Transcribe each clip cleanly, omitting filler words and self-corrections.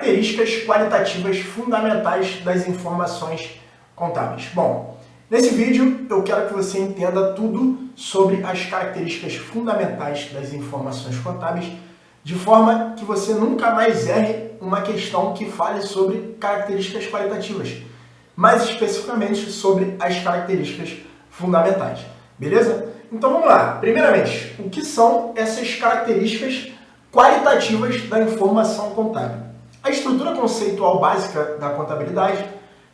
Características qualitativas fundamentais das informações contábeis. Bom, nesse vídeo eu quero que você entenda tudo sobre as características fundamentais das informações contábeis, de forma que você nunca mais erre uma questão que fale sobre características qualitativas, mais especificamente sobre as características fundamentais. Beleza? Então vamos lá. Primeiramente, o que são essas características qualitativas da informação contábil? A estrutura conceitual básica da contabilidade,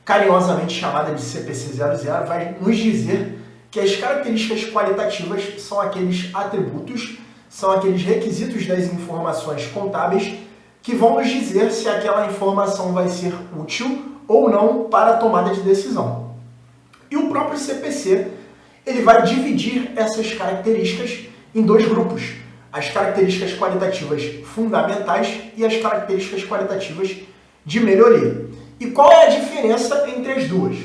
carinhosamente chamada de CPC 00, vai nos dizer que as características qualitativas são aqueles atributos, são aqueles requisitos das informações contábeis que vão nos dizer se aquela informação vai ser útil ou não para a tomada de decisão. E o próprio CPC, ele vai dividir essas características em dois grupos: as características qualitativas fundamentais e as características qualitativas de melhoria. E qual é a diferença entre as duas?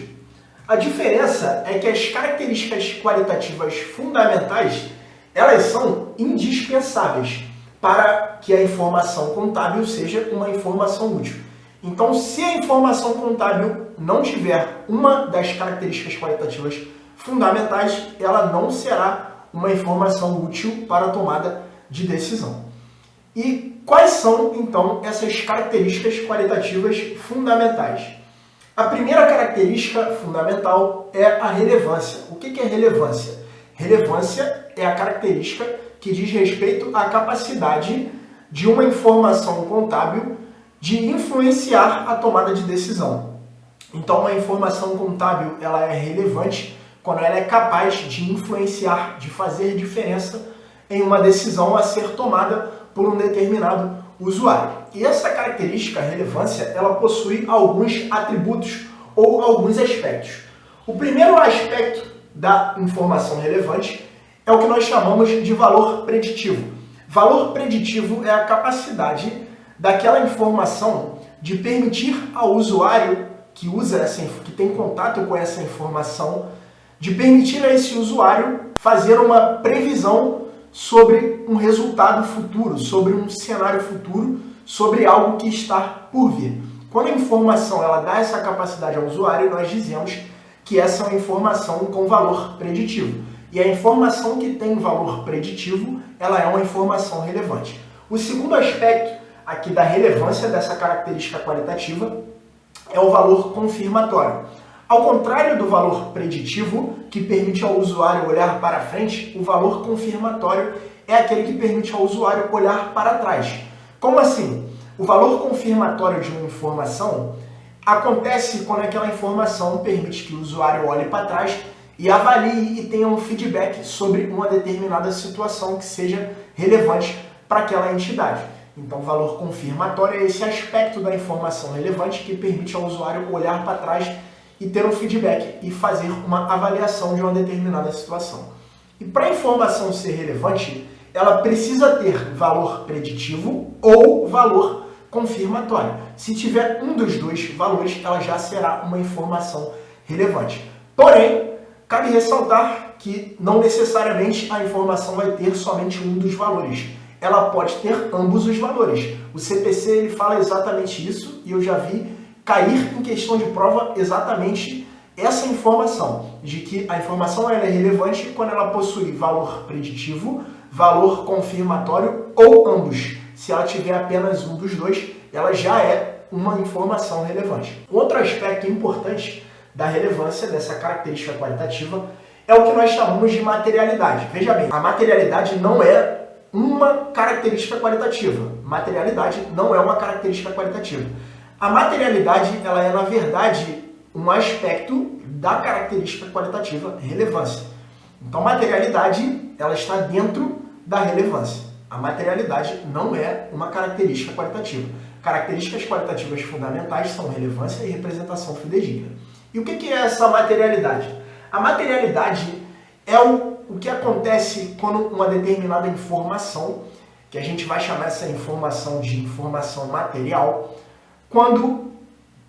A diferença é que as características qualitativas fundamentais, elas são indispensáveis para que a informação contábil seja uma informação útil. Então, se a informação contábil não tiver uma das características qualitativas fundamentais, ela não será uma informação útil para a tomada de decisão. E quais são, então, essas características qualitativas fundamentais? A primeira característica fundamental é a relevância. O que é relevância? Relevância é a característica que diz respeito à capacidade de uma informação contábil de influenciar a tomada de decisão. Então, uma informação contábil ela é relevante quando ela é capaz de influenciar, de fazer diferença em uma decisão a ser tomada por um determinado usuário. E essa característica, a relevância, ela possui alguns atributos ou alguns aspectos. O primeiro aspecto da informação relevante é o que nós chamamos de valor preditivo. Valor preditivo é a capacidade daquela informação de permitir ao usuário que que tem contato com essa informação, de permitir a esse usuário fazer uma previsão sobre um resultado futuro, sobre um cenário futuro, sobre algo que está por vir. Quando a informação ela dá essa capacidade ao usuário, nós dizemos que essa é uma informação com valor preditivo. E a informação que tem valor preditivo, ela é uma informação relevante. O segundo aspecto aqui da relevância dessa característica qualitativa é o valor confirmatório. Ao contrário do valor preditivo, que permite ao usuário olhar para frente, o valor confirmatório é aquele que permite ao usuário olhar para trás. Como assim? O valor confirmatório de uma informação acontece quando aquela informação permite que o usuário olhe para trás e avalie e tenha um feedback sobre uma determinada situação que seja relevante para aquela entidade. Então, o valor confirmatório é esse aspecto da informação relevante que permite ao usuário olhar para trás e ter um feedback e fazer uma avaliação de uma determinada situação. E para a informação ser relevante, ela precisa ter valor preditivo ou valor confirmatório. Se tiver um dos dois valores, ela já será uma informação relevante. Porém, cabe ressaltar que não necessariamente a informação vai ter somente um dos valores. Ela pode ter ambos os valores. O CPC ele fala exatamente isso e eu já vi cair em questão de prova exatamente essa informação, de que a informação ela é relevante quando ela possui valor preditivo, valor confirmatório ou ambos. Se ela tiver apenas um dos dois, ela já é uma informação relevante. Outro aspecto importante da relevância dessa característica qualitativa é o que nós chamamos de materialidade. Veja bem, a materialidade não é uma característica qualitativa. Materialidade não é uma característica qualitativa. A materialidade, ela é, na verdade, um aspecto da característica qualitativa relevância. Então, materialidade, ela está dentro da relevância. A materialidade não é uma característica qualitativa. Características qualitativas fundamentais são relevância e representação fidedigna. E o que é essa materialidade? A materialidade é o que acontece quando uma determinada informação, que a gente vai chamar essa informação de informação material, quando,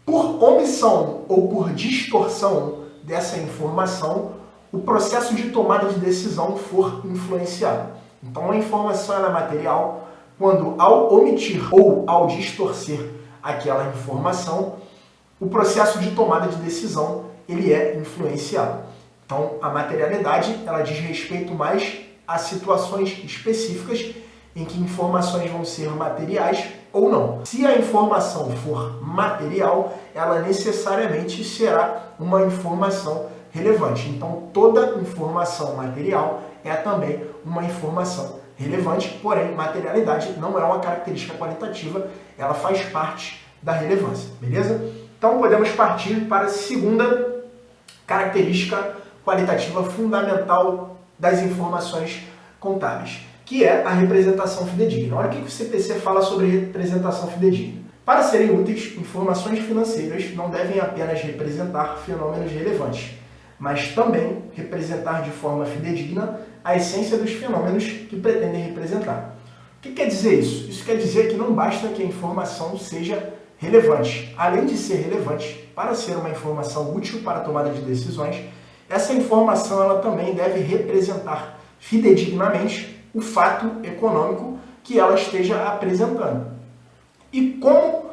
por omissão ou por distorção dessa informação, o processo de tomada de decisão for influenciado. Então, a informação ela é material quando, ao omitir ou ao distorcer aquela informação, o processo de tomada de decisão ele é influenciado. Então, a materialidade ela diz respeito mais a situações específicas em que informações vão ser materiais ou não. Se a informação for material, ela necessariamente será uma informação relevante. Então, toda informação material é também uma informação relevante, porém, materialidade não é uma característica qualitativa, ela faz parte da relevância, beleza? Então, podemos partir para a segunda característica qualitativa fundamental das informações contábeis, que é a representação fidedigna. Olha o que o CPC fala sobre representação fidedigna. Para serem úteis, informações financeiras não devem apenas representar fenômenos relevantes, mas também representar de forma fidedigna a essência dos fenômenos que pretendem representar. O que quer dizer isso? Isso quer dizer que não basta que a informação seja relevante. Além de ser relevante, para ser uma informação útil para a tomada de decisões, essa informação ela também deve representar fidedignamente o fato econômico que ela esteja apresentando. E como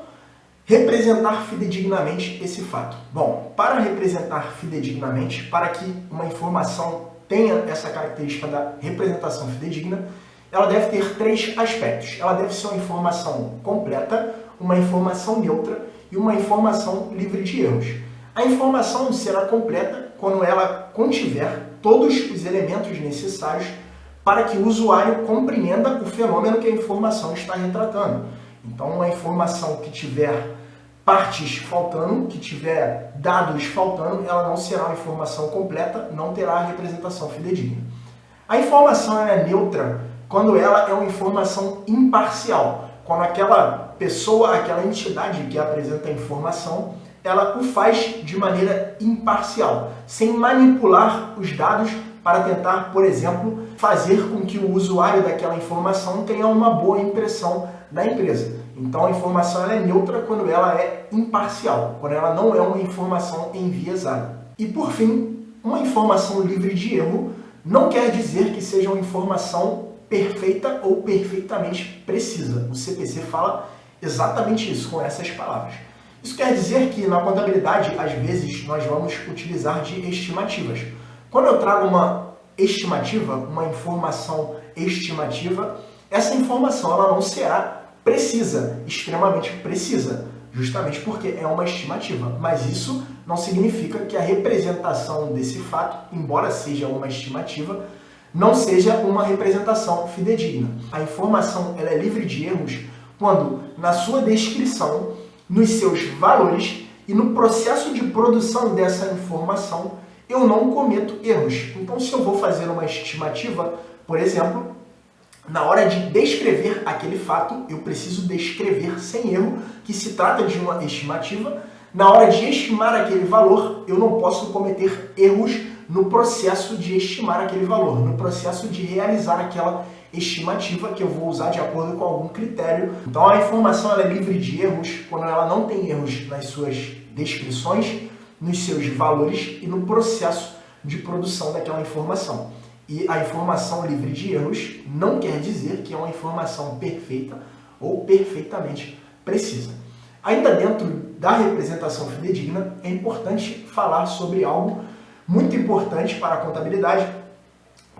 representar fidedignamente esse fato? Bom, para representar fidedignamente, para que uma informação tenha essa característica da representação fidedigna, ela deve ter três aspectos. Ela deve ser uma informação completa, uma informação neutra e uma informação livre de erros. A informação será completa quando ela contiver todos os elementos necessários para que o usuário compreenda o fenômeno que a informação está retratando. Então, uma informação que tiver partes faltando, que tiver dados faltando, ela não será uma informação completa, não terá a representação fidedigna. A informação é neutra quando ela é uma informação imparcial, quando aquela pessoa, aquela entidade que apresenta a informação, ela o faz de maneira imparcial, sem manipular os dados para tentar, por exemplo, fazer com que o usuário daquela informação tenha uma boa impressão da empresa. Então a informação ela é neutra quando ela é imparcial, quando ela não é uma informação enviesada. E por fim, uma informação livre de erro não quer dizer que seja uma informação perfeita ou perfeitamente precisa. O CPC fala exatamente isso, com essas palavras. Isso quer dizer que na contabilidade, às vezes, nós vamos utilizar de estimativas. Quando eu trago uma estimativa, uma informação estimativa, essa informação ela não será precisa, extremamente precisa, justamente porque é uma estimativa. Mas isso não significa que a representação desse fato, embora seja uma estimativa, não seja uma representação fidedigna. A informação ela é livre de erros quando, na sua descrição, nos seus valores e no processo de produção dessa informação, eu não cometo erros. Então, se eu vou fazer uma estimativa, por exemplo, na hora de descrever aquele fato, eu preciso descrever sem erro que se trata de uma estimativa. Na hora de estimar aquele valor, eu não posso cometer erros no processo de estimar aquele valor, no processo de realizar aquela estimativa que eu vou usar de acordo com algum critério. Então a informação ela é livre de erros quando ela não tem erros nas suas descrições, nos seus valores e no processo de produção daquela informação. E a informação livre de erros não quer dizer que é uma informação perfeita ou perfeitamente precisa. Ainda dentro da representação fidedigna, é importante falar sobre algo muito importante para a contabilidade,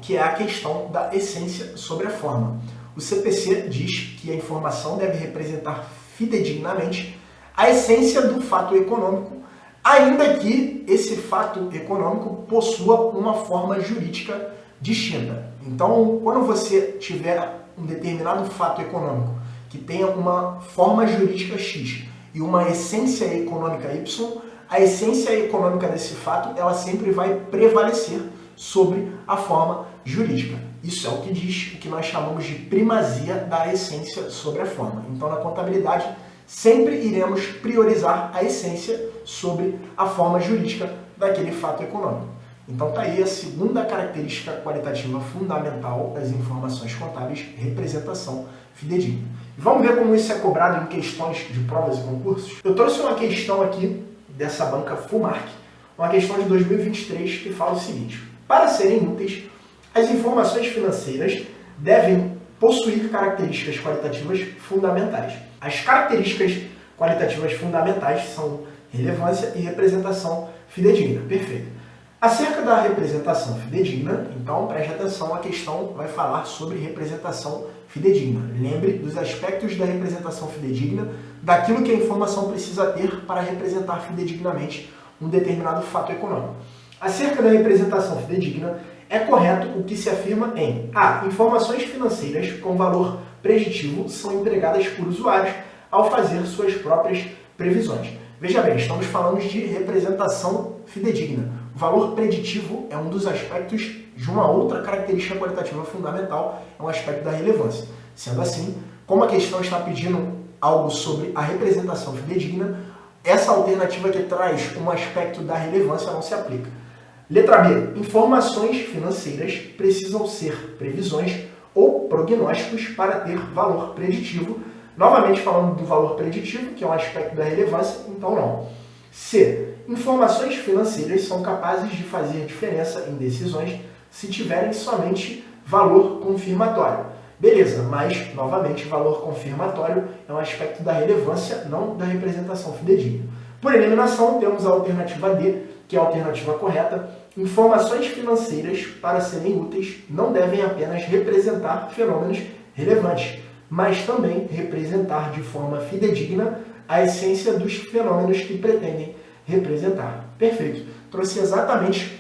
que é a questão da essência sobre a forma. O CPC diz que a informação deve representar fidedignamente a essência do fato econômico, ainda que esse fato econômico possua uma forma jurídica distinta. Então, quando você tiver um determinado fato econômico que tenha uma forma jurídica X e uma essência econômica Y, a essência econômica desse fato ela sempre vai prevalecer sobre a forma jurídica. Isso é o que diz o que nós chamamos de primazia da essência sobre a forma. Então, na contabilidade, sempre iremos priorizar a essência sobre a forma jurídica daquele fato econômico. Então, está aí a segunda característica qualitativa fundamental das informações contábeis, representação fidedigna. Vamos ver como isso é cobrado em questões de provas e concursos? Eu trouxe uma questão aqui dessa banca Fumark, uma questão de 2023 que fala o seguinte: para serem úteis, as informações financeiras devem possuir características qualitativas fundamentais. As características qualitativas fundamentais são relevância e representação fidedigna. Perfeito. Acerca da representação fidedigna, então preste atenção, a questão vai falar sobre representação fidedigna. Lembre dos aspectos da representação fidedigna, daquilo que a informação precisa ter para representar fidedignamente um determinado fato econômico. Acerca da representação fidedigna, é correto o que se afirma em A. Informações financeiras com valor preditivo são empregadas por usuários ao fazer suas próprias previsões. Veja bem, estamos falando de representação fidedigna. O valor preditivo é um dos aspectos de uma outra característica qualitativa fundamental, é um aspecto da relevância. Sendo assim, como a questão está pedindo algo sobre a representação fidedigna, essa alternativa que traz um aspecto da relevância não se aplica. Letra B. Informações financeiras precisam ser previsões ou prognósticos para ter valor preditivo. Novamente falando do valor preditivo, que é um aspecto da relevância, então não. C. Informações financeiras são capazes de fazer diferença em decisões se tiverem somente valor confirmatório. Beleza, mas, novamente, valor confirmatório é um aspecto da relevância, não da representação fidedigna. Por eliminação, temos a alternativa D, que é a alternativa correta. Informações financeiras, para serem úteis, não devem apenas representar fenômenos relevantes, mas também representar de forma fidedigna a essência dos fenômenos que pretendem representar. Perfeito. Trouxe exatamente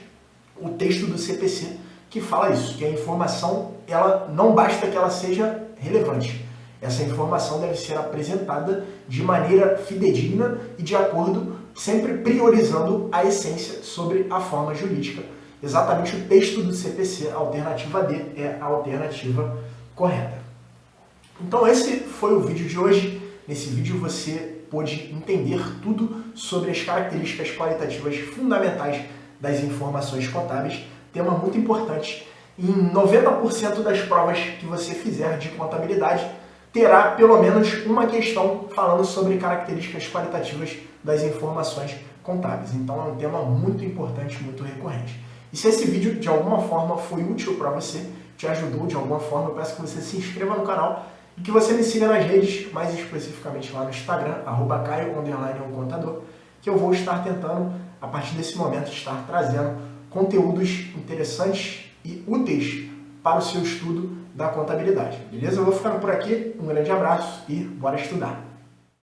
o texto do CPC que fala isso, que a informação, ela não basta que ela seja relevante. Essa informação deve ser apresentada de maneira fidedigna e de acordo, sempre priorizando a essência sobre a forma jurídica. Exatamente o texto do CPC, a alternativa D, é a alternativa correta. Então esse foi o vídeo de hoje. Nesse vídeo você pôde entender tudo sobre as características qualitativas fundamentais das informações contábeis, tema muito importante. Em 90% das provas que você fizer de contabilidade, terá pelo menos uma questão falando sobre características qualitativas das informações contábeis. Então é um tema muito importante, muito recorrente. E se esse vídeo de alguma forma foi útil para você, te ajudou de alguma forma, eu peço que você se inscreva no canal e que você me siga nas redes, mais especificamente lá no Instagram, @caio_contador, que eu vou estar tentando, a partir desse momento, estar trazendo conteúdos interessantes e úteis para o seu estudo da contabilidade. Beleza? Eu vou ficando por aqui, um grande abraço e bora estudar!